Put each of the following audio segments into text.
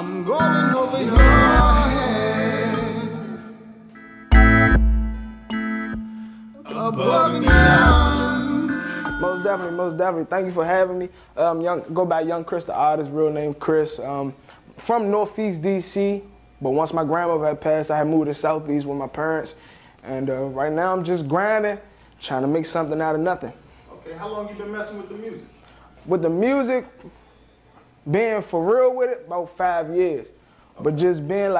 I'm going over your head, above and beyond. Most definitely, most definitely. Thank you for having me. Go by Young Chris, the artist, real name Chris. From Northeast DC, but once my grandmother had passed, I had moved to Southeast with my parents. And right now I'm just grinding, trying to make something out of nothing. Okay, how long you been messing with the music? With the music, being for real with it, about 5 years. Okay. But just being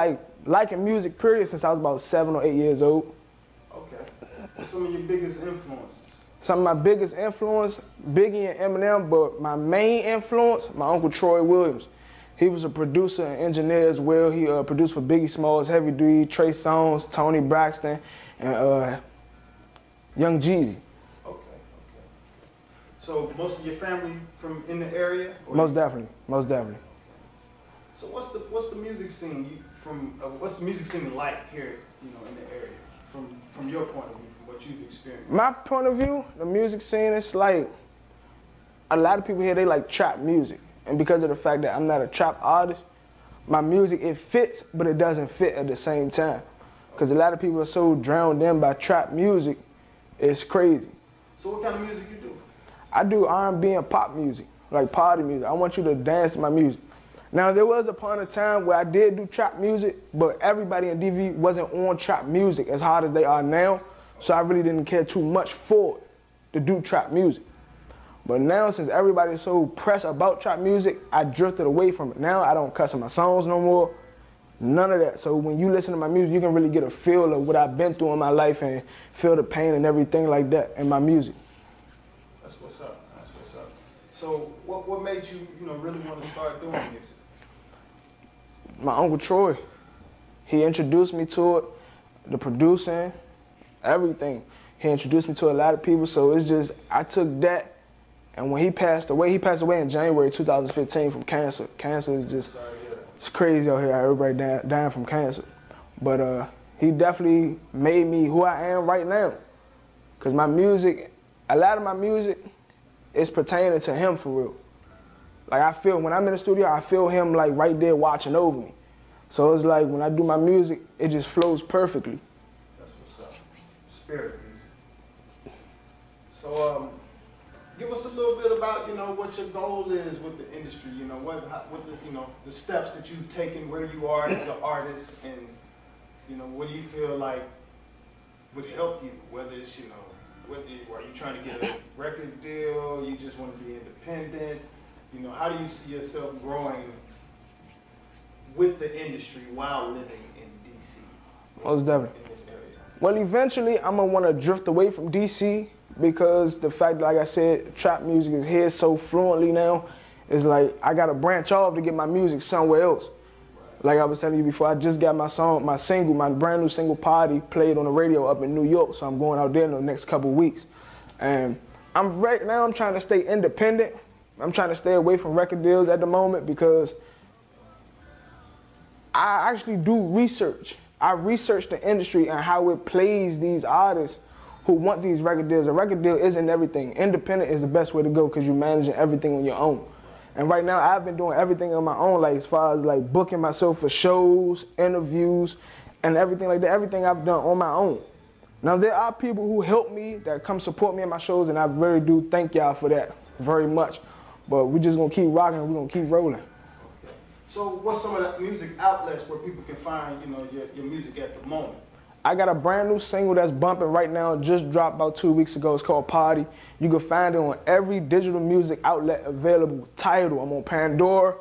liking music period since I was about 7 or 8 years old. Okay. What's some of your biggest influences? Some of my biggest influence, Biggie and Eminem, but my main influence, my Uncle Troy Williams. He was a producer and engineer as well. He produced for Biggie Smalls, Heavy D, Trey Songz, Tony Braxton, and Young Jeezy. Okay. So most of your family from in the area? Most definitely. So what's the music scene what's the music scene like here, in the area, from your point of view, from what you've experienced? My point of view, the music scene is like, a lot of people here, they like trap music. And because of the fact that I'm not a trap artist, my music, it fits, but it doesn't fit at the same time. Because a lot of people are so drowned in by trap music, it's crazy. So what kind of music you do? I do R&B and pop music, like party music. I want you to dance to my music. Now, there was upon a time where I did do trap music, but everybody in DV wasn't on trap music as hard as they are now, so I really didn't care too much for it to do trap music. But now, since everybody's so pressed about trap music, I drifted away from it. Now, I don't cuss in my songs no more, none of that. So when you listen to my music, you can really get a feel of what I've been through in my life and feel the pain and everything like that in my music. That's what's up. So what made you, really want to start doing music? My Uncle Troy, he introduced me to it, the producing, everything. He introduced me to a lot of people, so it's just, I took that. And when he passed away in January 2015 from cancer. Cancer is just, it's crazy out here, everybody dying from cancer. But he definitely made me who I am right now. Because my music, a lot of my music is pertaining to him for real. Like I feel, when I'm in the studio, I feel him like right there watching over me. So it's like when I do my music, it just flows perfectly. That's what's up. Spirit music. So, give us a little bit about, what your goal is with the industry. The steps that you've taken, where you are as an artist, and what do you feel like would help you? Whether it's, are you trying to get a record deal? You just want to be independent? How do you see yourself growing with the industry while living in DC? Most definitely. In this area. Well, eventually, I'm gonna want to drift away from DC. Because the fact, like I said, trap music is here so fluently now, it's like I gotta branch off to get my music somewhere else. Like I was telling you before, I just got my brand new single Party played on the radio up in New York, so I'm going out there in the next couple of weeks. And right now I'm trying to stay independent. I'm trying to stay away from record deals at the moment because I actually do research. I research the industry and how it plays these artists who want these record deals. A record deal isn't everything. Independent is the best way to go because you're managing everything on your own. And right now I've been doing everything on my own, like as far as like booking myself for shows, interviews, and everything like that. Everything I've done on my own. Now there are people who help me that come support me in my shows, and I really do thank y'all for that very much. But we're just gonna keep rocking, we're gonna keep rolling. Okay. So what's some of the music outlets where people can find, your music at the moment? I got a brand new single that's bumping right now, just dropped about 2 weeks ago. It's called Party. You can find it on every digital music outlet available. Tidal, I'm on Pandora,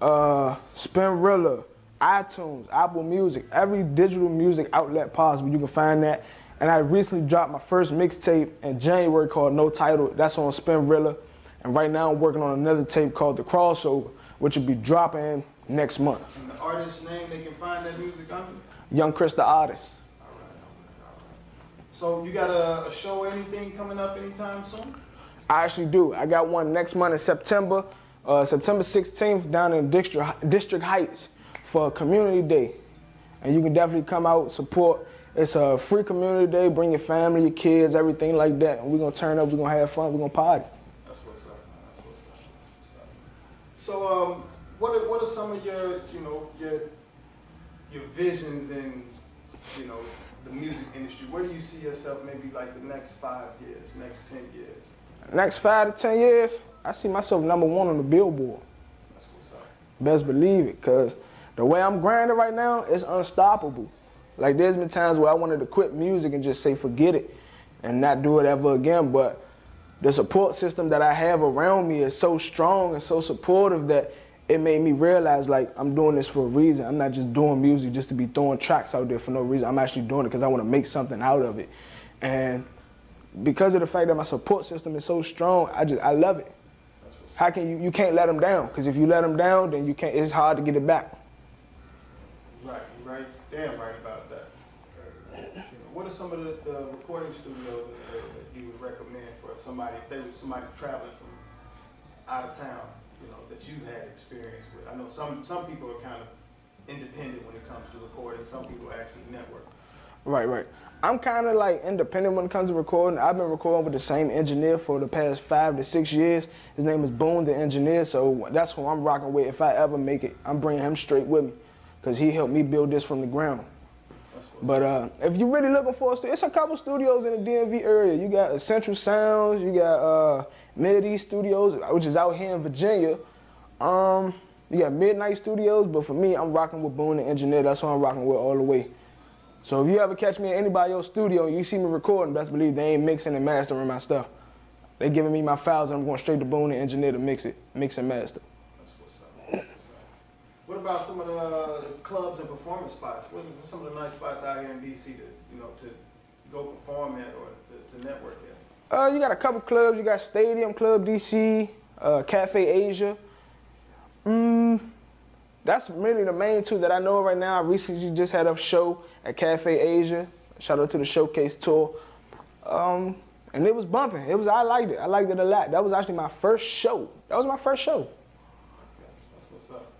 Spinrilla, iTunes, Apple Music, every digital music outlet possible. You can find that. And I recently dropped my first mixtape in January called No Title. That's on Spinrilla. And right now I'm working on another tape called The Crossover, which will be dropping next month. And the artist's name they can find that music under? Young Chris, the artist. So you got a show or anything coming up anytime soon? I actually do. I got one next month in September, September 16th down in District Heights for Community Day. And you can definitely come out, support. It's a free community day. Bring your family, your kids, everything like that. And we're going to turn up, we're going to have fun, we're going to party. That's what's up, man. That's what's up. So What are some of your, you know, your visions in, you know, the music industry? Where do you see yourself maybe like the next 5 years, next 10 years? Next 5 to 10 years, I see myself #1 on the Billboard. That's what's up. Best believe it, cause the way I'm grinding right now, it's unstoppable. Like there's been times where I wanted to quit music and just say forget it and not do it ever again, but the support system that I have around me is so strong and so supportive that it made me realize like I'm doing this for a reason. I'm not just doing music just to be throwing tracks out there for no reason. I'm actually doing it because I want to make something out of it. And because of the fact that my support system is so strong, I love it. How can you can't let them down, because if you let them down, then you can't. It's hard to get it back. Right, right, damn right about that. You know, what are some of the recording studios that you would recommend for somebody if they were somebody traveling from out of town, you know, that you had experience with? I know some people are kind of independent when it comes to recording. Some people actually network. Right. I'm kind of like independent when it comes to recording. I've been recording with the same engineer for the past 5 to 6 years. His name is Boone, the engineer, so that's who I'm rocking with. If I ever make it, I'm bringing him straight with me, because he helped me build this from the ground. But if you're really looking for it's a couple studios in the DMV area. You got Essential Sounds, you got Mid-East Studios, which is out here in Virginia. You got Midnight Studios, but for me, I'm rocking with Boone, the engineer. That's who I'm rocking with all the way. So if you ever catch me in anybody else's studio and you see me recording, best believe they ain't mixing and mastering my stuff. They giving me my files and I'm going straight to Boone, the engineer, to mix and master. That's what's up. What about some of the clubs and performance spots? What are some of the nice spots out here in DC to, you know, to go perform at or to network at? You got a couple clubs. You got Stadium Club DC, Cafe Asia. That's really the main two that I know of right now. I recently just had a show at Cafe Asia. Shout out to the Showcase tour. And it was bumping. I liked it. I liked it a lot. That was actually my first show. That's what's up.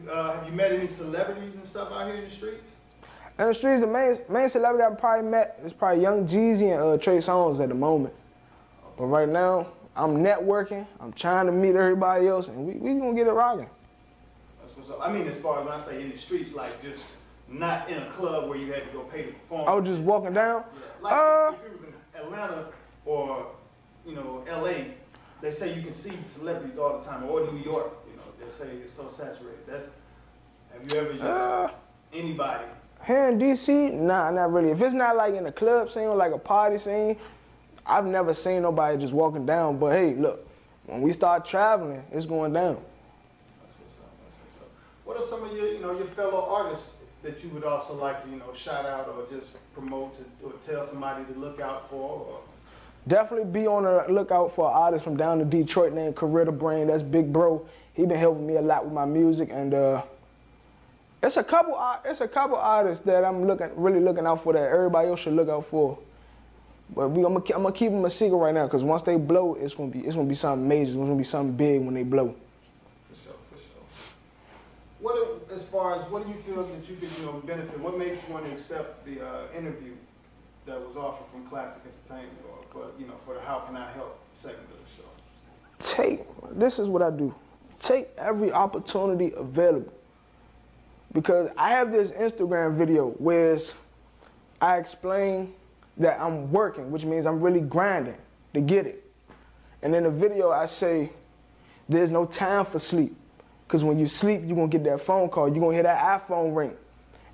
Have you met any celebrities and stuff out here in the streets? In the streets, the main celebrity I've probably met is probably Young Jeezy and Trey Songz at the moment. But right now, I'm networking. I'm trying to meet everybody else, and we gonna get it rocking. That's what's up. I mean, as far as when I say in the streets, like just not in a club where you had to go pay to perform. Oh, just walking down? Yeah. Like if it was in Atlanta or, you know, LA, they say you can see celebrities all the time, or New York, you know, they say it's so saturated. Have you ever just, anybody? Here in DC, nah, not really. If it's not like in a club scene or like a party scene, I've never seen nobody just walking down. But hey, look, when we start traveling, it's going down. That's what's up. What are some of your, you know, your fellow artists that you would also like to, you know, shout out or just promote or tell somebody to look out for? Or? Definitely be on the lookout for an artist from down in Detroit named ChrisThe Brain. That's Big Bro. He been helping me a lot with my music, and it's a couple artists that I'm really looking out for that everybody else should look out for. But I'm gonna keep them a secret right now, because once they blow, it's gonna be something major. It's gonna be something big when they blow. For sure. What do you feel that you could, you know, benefit? What made you want to accept the interview that was offered from Klaccik Entertainment, or for the How Can I Help segment of the show? This is what I do. Take every opportunity available. Because I have this Instagram video where I explain that I'm working, which means I'm really grinding to get it. And in the video I say, there's no time for sleep. Because when you sleep, you're going to get that phone call. You're going to hear that iPhone ring.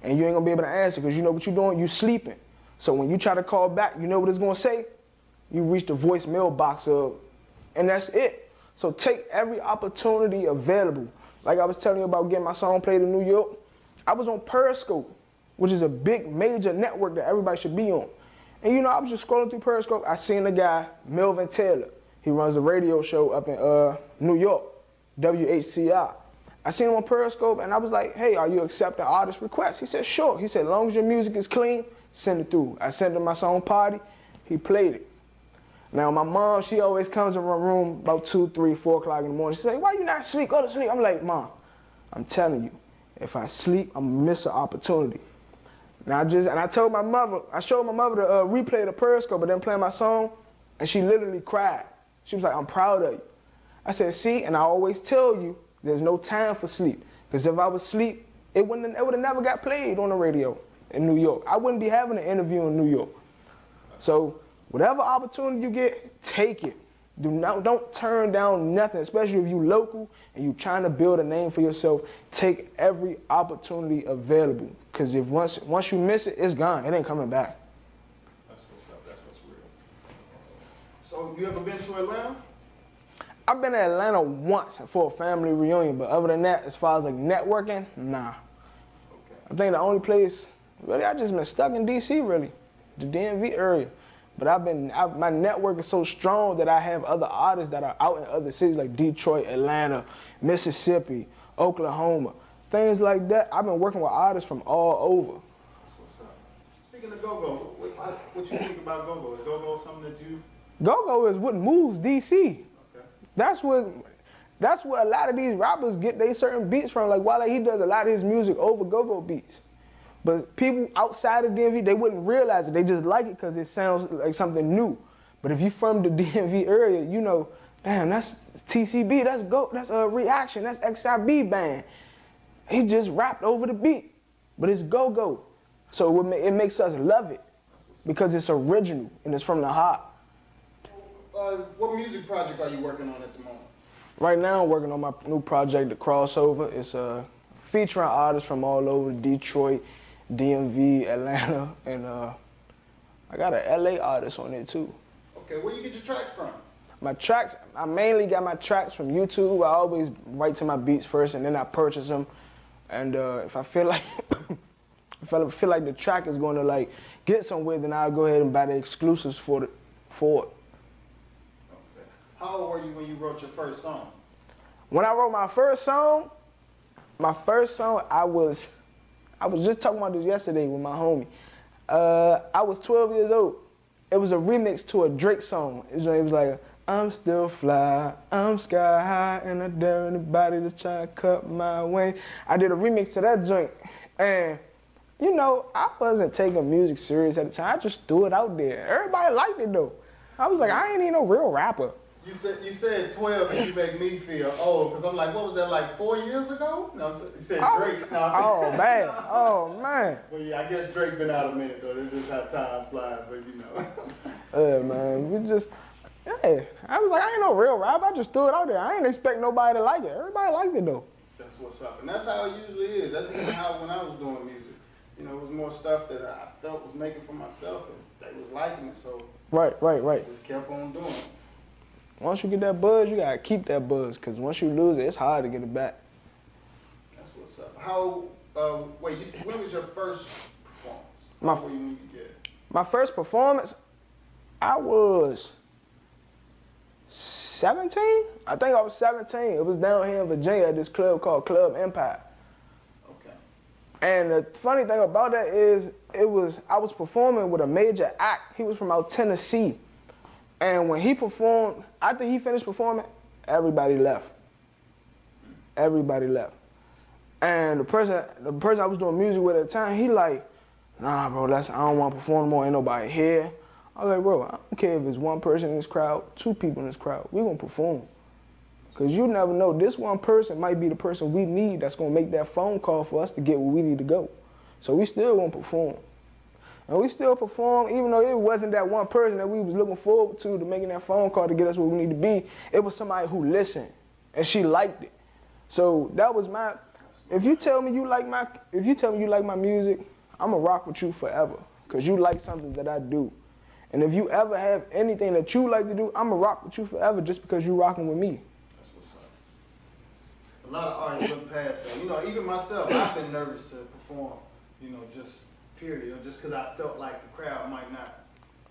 And you ain't going to be able to answer, because you know what you're doing? You're sleeping. So when you try to call back, you know what it's going to say? You reach the voicemail box and that's it. So take every opportunity available. Like I was telling you about getting my song played in New York. I was on Periscope, which is a big major network that everybody should be on. And you know, I was just scrolling through Periscope. I seen a guy, Melvin Taylor. He runs a radio show up in New York, WHCI. I seen him on Periscope, and I was like, hey, are you accepting artist requests? He said, sure. He said, as long as your music is clean, send it through. I sent him my song Party. He played it. Now, my mom, she always comes in my room about 2, 3, 4 o'clock in the morning. She say, why you not asleep? Go to sleep. I'm like, Mom, I'm telling you, if I sleep, I'm gonna miss an opportunity. Now I told my mother, I showed my mother the replay of the Periscope, but then playing my song, and she literally cried. She was like, I'm proud of you. I said, see, and I always tell you There's no time for sleep. Because if I was asleep, it would have never got played on the radio in New York. I wouldn't be having an interview in New York. So whatever opportunity you get, take it. Don't turn down nothing, especially if you local and you trying to build a name for yourself. Take every opportunity available, because if once you miss it, it's gone. It ain't coming back. That's what's up. That's what's real. So you ever been to Atlanta? I've been to Atlanta once for a family reunion, but other than that, as far as like networking, nah. Okay. I think the only place, really, I just been stuck in DC, really, the DMV area. But my network is so strong that I have other artists that are out in other cities like Detroit, Atlanta, Mississippi, Oklahoma, things like that. I've been working with artists from all over. That's what's up. Speaking of go-go, what you think about go-go? Is go-go something that you... Go-go is what moves DC. Okay. That's where a lot of these rappers get their certain beats from. Like Wale, he does a lot of his music over go-go beats. But people outside of DMV, they wouldn't realize it. They just like it because it sounds like something new. But if you're from the DMV area, you know, damn, that's TCB, that's a Reaction, that's XIB band. He just rapped over the beat, but it's go-go. So it makes us love it because it's original and it's from the heart. What music project are you working on at the moment? Right now, I'm working on my new project, The Crossover. It's featuring artists from all over Detroit, DMV, Atlanta, and I got an LA artist on it too. Okay, where you get your tracks from? My tracks, I mainly got my tracks from YouTube. I always write to my beats first and then I purchase them. And if I feel like the track is going to like get somewhere, then I'll go ahead and buy the exclusives for it. Okay. How old were you when you wrote your first song? When I wrote my first song, I was just talking about this yesterday with my homie. I was 12 years old. It was a remix to a Drake song. It was like, I'm still fly, I'm sky high, and I dare anybody to try and cut my wings. I did a remix to that joint. And, you know, I wasn't taking music serious at the time. I just threw it out there. Everybody liked it, though. I was like, I ain't even no real rapper. You said 12 and you make me feel old, because I'm like, what was that, like 4 years ago? No, you said Drake. No, man. Oh, man. Well, yeah, I guess Drake been out a minute, though. It's just how time flies, but you know. Man, I was like, I ain't no real rapper. I just threw it out there. I ain't expect nobody to like it. Everybody liked it, though. That's what's up. And that's how it usually is. That's even how when I was doing music. You know, it was more stuff that I felt was making for myself, and they was liking it, so. Right. Just kept on doing it. Once you get that buzz, you gotta keep that buzz, because once you lose it, it's hard to get it back. That's what's up. When was your first performance? How were you when you get it? My first performance, I was 17? I think I was 17. It was down here in Virginia at this club called Club Empire. Okay. And the funny thing about that is, I was performing with a major act. He was from out Tennessee. And when he performed, after he finished performing, everybody left. Everybody left. And the person I was doing music with at the time, he like, nah, bro, I don't want to perform more. Ain't nobody here. I was like, bro, I don't care if it's one person in this crowd, two people in this crowd. We gonna perform. Because you never know, this one person might be the person we need that's gonna make that phone call for us to get where we need to go. So we still gonna perform. And we still perform, even though it wasn't that one person that we was looking forward to making that phone call to get us where we need to be. It was somebody who listened, and she liked it. So that was if you tell me you like my music, I'ma rock with you forever, because you like something that I do. And if you ever have anything that you like to do, I'ma rock with you forever just because you rocking with me. That's what's up. A lot of artists look past that. You know, even myself, I've been nervous to perform, you know, just period, just because I felt like the crowd might not,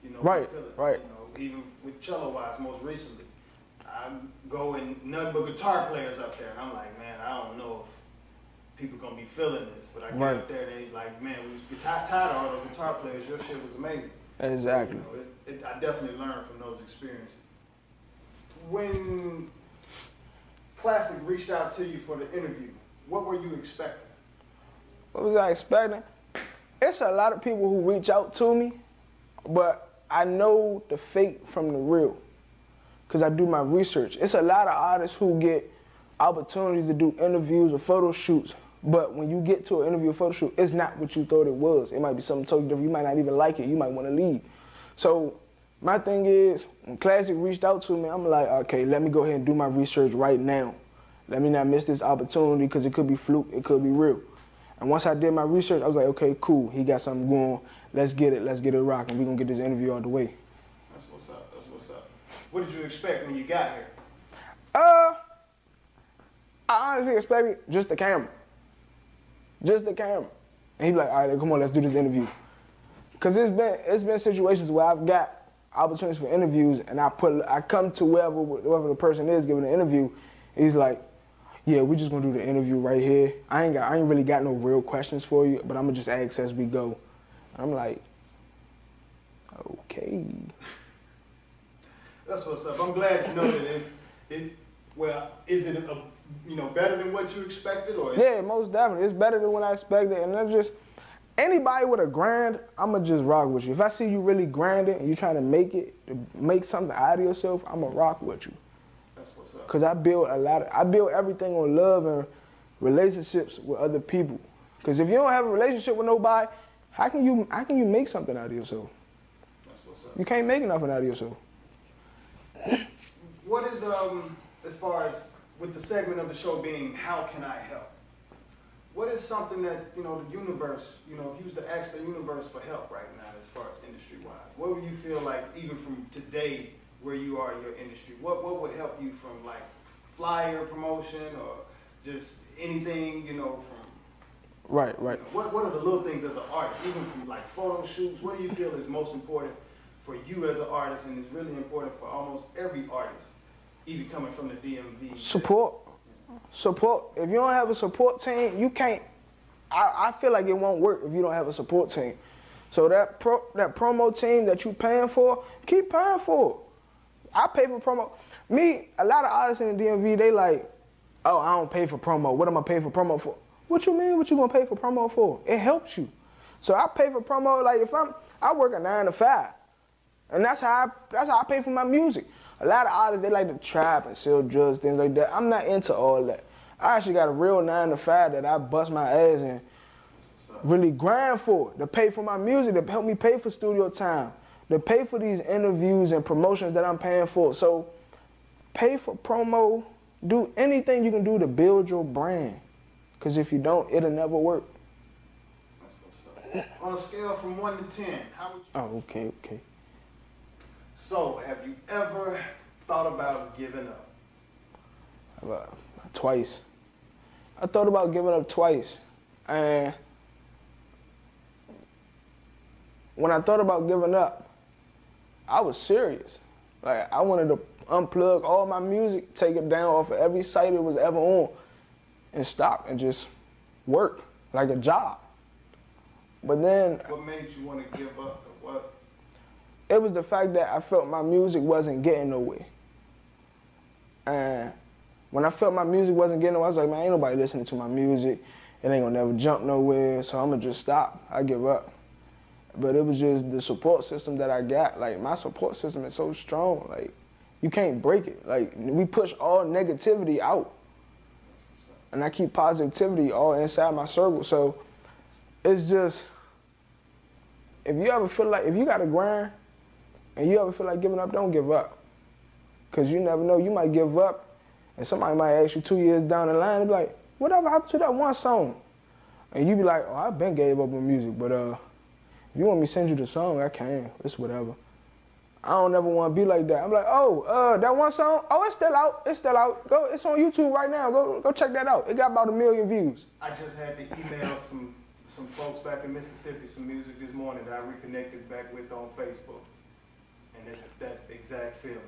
you know, right, feel it. Right. You know, even with cello-wise, most recently, I'm going nothing but guitar players up there, and I'm like, man, I don't know if people gonna be feeling this, but I get up there and they like, man, we tired of all those guitar players. Your shit was amazing. Exactly. You know, I definitely learned from those experiences. When Klaccik reached out to you for the interview, what were you expecting? What was I expecting? It's a lot of people who reach out to me, but I know the fake from the real, because I do my research. It's a lot of artists who get opportunities to do interviews or photo shoots. But when you get to an interview or photo shoot, it's not what you thought it was. It might be something totally different. You might not even like it. You might want to leave. So my thing is, when Klaccik reached out to me, I'm like, okay, let me go ahead and do my research right now. Let me not miss this opportunity because it could be fluke, it could be real. And once I did my research, I was like, okay, cool. He got something going. Let's get it rocking. We're going to get this interview out the way. That's what's up. That's what's up. What did you expect when you got here? I honestly expected just the camera. Just the camera. And he'd be like, all right, come on, let's do this interview. Because it's been situations where I've got opportunities for interviews and I come to whoever the person is giving the interview, he's like, yeah, we're just gonna do the interview right here. I ain't really got no real questions for you, but I'm gonna just ask as we go. And I'm like, okay. That's what's up. I'm glad you know that is it better than what you expected, or? Yeah, most definitely. It's better than what I expected, and that's just anybody with a grind, I'ma just rock with you. If I see you really grinding and you trying to make something out of yourself, I'ma rock with you. That's what's up. Cause I build everything on love and relationships with other people. Cause if you don't have a relationship with nobody, how can you make something out of yourself? That's what's up. You can't make nothing out of yourself. What is as far as with the segment of the show being how can I help? What is something that, the universe, if you was to ask the universe for help right now as far as industry-wise, what would you feel like even from today where you are in your industry? What would help you from like flyer promotion or just anything, from... Right. What are the little things as an artist, even from like photo shoots? What do you feel is most important for you as an artist and is really important for almost every artist, even coming from the DMV? Support. If you don't have a support team, you can't. I feel like it won't work if you don't have a support team. So that promo team that you paying for, keep paying for. I pay for promo. A lot of artists in the DMV, they like, oh, I don't pay for promo. What am I paying for promo for? What you mean? What you gonna pay for promo for? It helps you. So I pay for promo. Like if I work a 9 to 5, and that's how I pay for my music. A lot of artists, they like to trap and sell drugs, things like that. I'm not into all that. I actually got a real 9 to 5 that I bust my ass and really grind for, to pay for my music, to help me pay for studio time, to pay for these interviews and promotions that I'm paying for. So pay for promo, do anything you can do to build your brand. Because if you don't, it'll never work. That's what's up. On a scale from 1 to 10, how would you... Oh, okay. So, have you ever thought about giving up? Twice. I thought about giving up twice. And when I thought about giving up, I was serious. Like, I wanted to unplug all my music, take it down off of every site it was ever on, and stop and just work like a job. But then... What made you want to give up? What? It was the fact that I felt my music wasn't getting nowhere. And when I felt my music wasn't getting nowhere, I was like, man, ain't nobody listening to my music. It ain't gonna never jump nowhere, so I'm gonna just stop. I give up. But it was just the support system that I got. Like, my support system is so strong. Like, you can't break it. Like, we push all negativity out. And I keep positivity all inside my circle. So it's just, if you got to grind, and you ever feel like giving up, don't give up. Because you never know, you might give up, and somebody might ask you 2 years down the line, and be like, whatever happened to that one song? And you be like, oh, I been gave up on music, but if you want me to send you the song, I can. It's whatever. I don't ever want to be like that. I'm like, oh, that one song, oh, it's still out. Go, it's on YouTube right now. Go check that out. It got about 1 million views. I just had to email some folks back in Mississippi some music this morning that I reconnected back with on Facebook. And it's that exact feeling.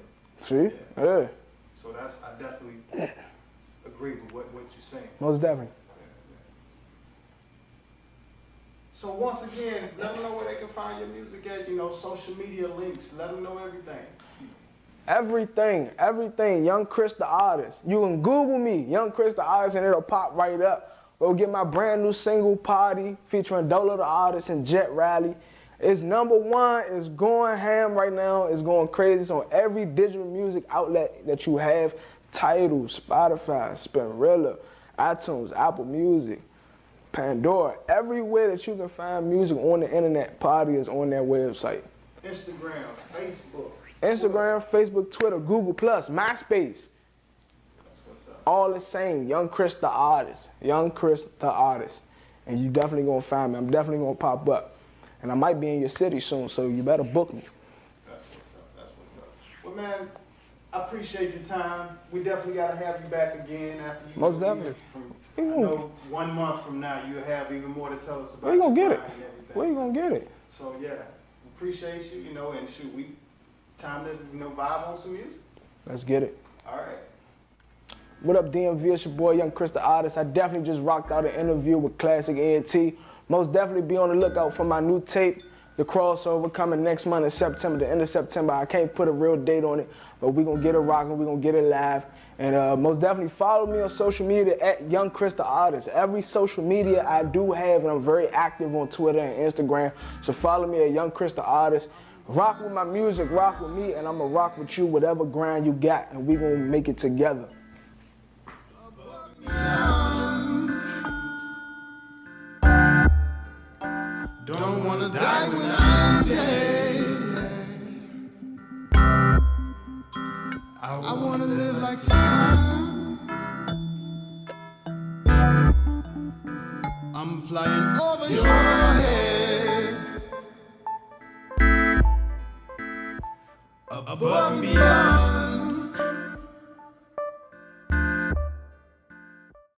See? Yeah. So I definitely agree with what you're saying. Most definitely. So once again, let them know where they can find your music at, social media links. Let them know everything. Everything. Young Chris the Artist. You can Google me, Young Chris the Artist, and it'll pop right up. Go get my brand new single, Party, featuring Dolo the Artist and Jet Riley. It's #1. It's going ham right now. It's going crazy. It's on every digital music outlet that you have. Tidal, Spotify, Spinrilla, iTunes, Apple Music, Pandora. Everywhere that you can find music on the internet, Party is on their website. Instagram, Facebook. Instagram, Facebook, Twitter, Google+, MySpace. That's what's up. All the same. Young Chris the Artist. Young Chris the Artist. And you definitely gonna find me. I'm definitely gonna pop up. And I might be in your city soon, so you better book me. That's what's up. That's what's up. Well, man, I appreciate your time. We definitely gotta have you back again after you. Most definitely. I know 1 month from now you'll have even more to tell us about. Where you gonna get it? And everything. Where you gonna get it? So yeah, appreciate you. You know, and shoot, we time to vibe on some music. Let's get it. All right. What up, DMV? It's your boy, Young Chris the Artist. I definitely just rocked out an interview with Klaccik ENT. Most definitely be on the lookout for my new tape, The Crossover, coming next month in September, the end of September. I can't put a real date on it, but we're going to get it rocking. We're going to get it live. And most definitely follow me on social media at Young Chris the Artist. Every social media I do have, and I'm very active on Twitter and Instagram. So follow me at Young Chris the Artist. Rock with my music, rock with me, and I'm going to rock with you, whatever grind you got, and we're going to make it together. Don't wanna die when I'm dead. I wanna live like sun. I'm flying over your head, above and beyond.